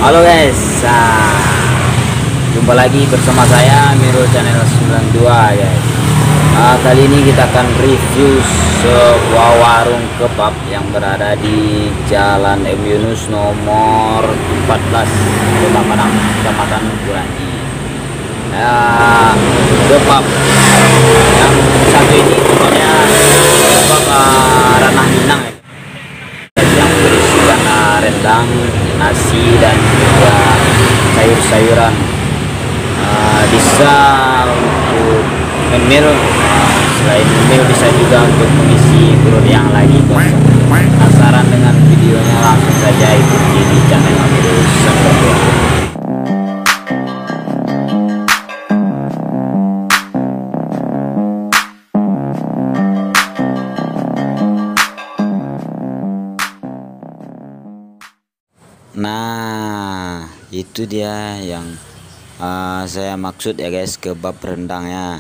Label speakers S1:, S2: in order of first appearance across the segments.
S1: Halo guys, jumpa lagi bersama saya Miro Channel 92 guys. Kali ini kita akan review sebuah warung kebab yang berada di Jalan M Yunus nomor 14 Kota Padang, Kecamatan Burangi. Kebab yang satu ini namanya kebab ranah Minang ya, yang berisikan rendang, nasi dan juga sayur-sayuran. Bisa untuk ngemil, selain ngemil bisa juga untuk mengisi perut yang lagi kosong. Penasaran dengan videonya? Langsung saja ikuti di channel Amirul Semberdua. Nah, itu dia yang saya maksud ya guys, kebab rendangnya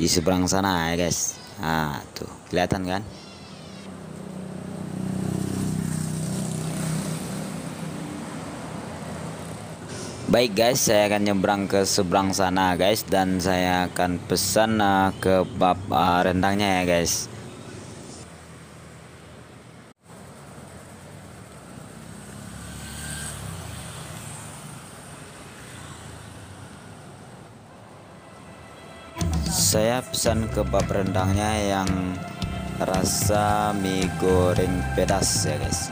S1: di seberang sana ya guys. Tuh kelihatan kan? Baik guys, saya akan nyebrang ke seberang sana guys, dan saya akan pesan kebab rendangnya ya guys. Saya pesan kebab rendangnya yang rasa mie goreng pedas ya guys.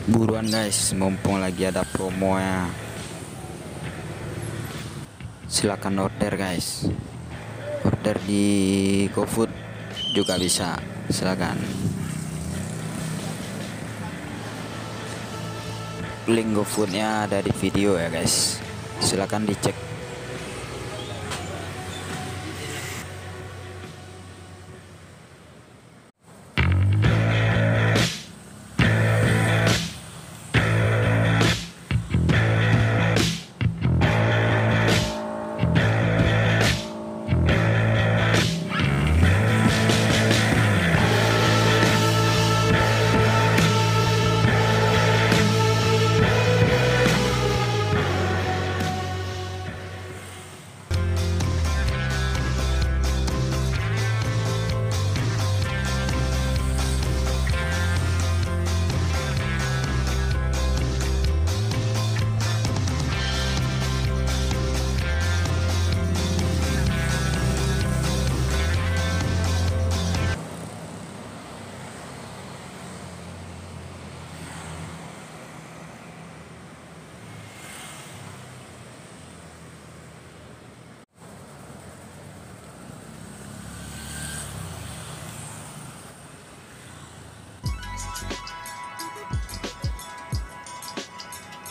S1: Buruan guys, mumpung lagi ada promo ya. Silakan order guys. Order di GoFood juga bisa. Silakan. Link GoFoodnya ada di video ya guys. Silakan dicek.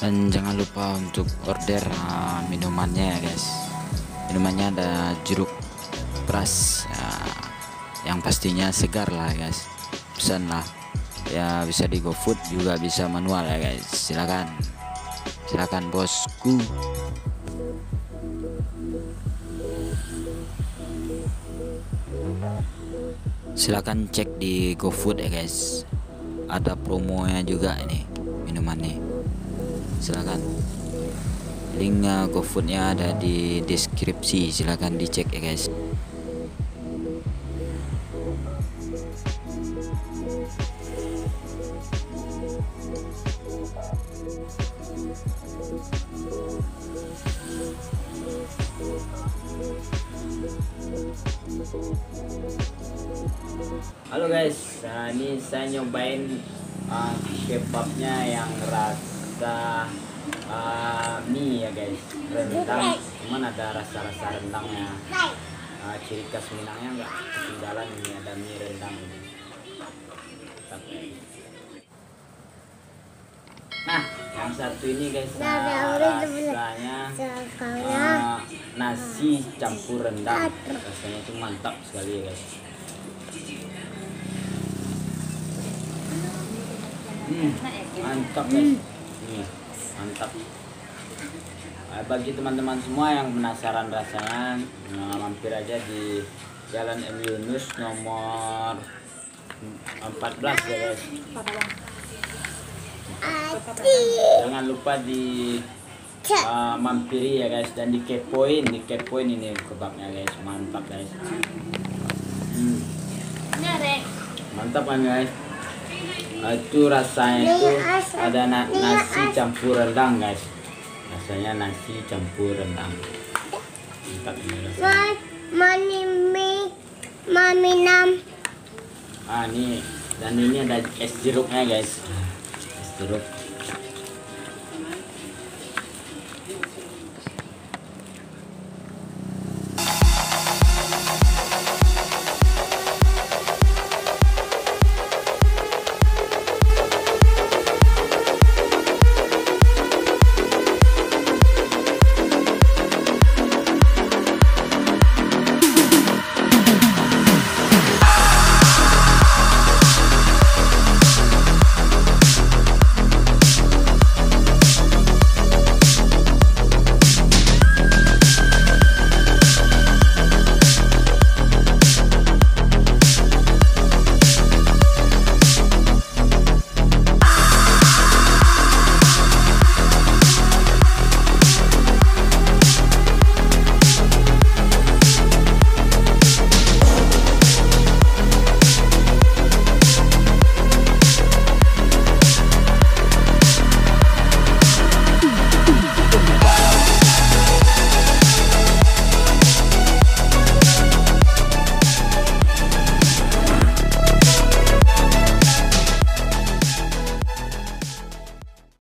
S1: Dan jangan lupa untuk order minumannya ya guys. Minumannya ada jeruk peras ya, yang pastinya segar lah guys. Pesan lah ya, bisa di GoFood juga bisa manual ya guys. Silakan bosku. Silakan cek di GoFood ya guys, ada promonya juga ini minumannya. Silakan, link GoFoodnya ada di deskripsi, silakan dicek ya guys. Halo guys, ini saya nyobain kebabnya yang rasa mie ya guys, rendang, cuman ada rasa-rasa rendangnya. Ciri khas Minangnya nggak ketinggalan, ini ada mie rendang ini. Nah, yang satu ini guys, rasanya nasi campur rendang, rasanya itu mantap sekali ya guys. Mantap guys, mantap. Bagi teman-teman semua yang penasaran rasanya, mampir aja di Jalan M. Yunus nomor 14 ya guys. Jangan lupa di mampiri ya guys, dan dikepoin ini kebabnya guys, mantap guys. Mantap kan guys. Itu rasanya itu ada nasi campur rendang guys, rasanya nasi campur rendang. Mantap ini rasanya. Nih, dan ini ada es jeruknya guys, es jeruk.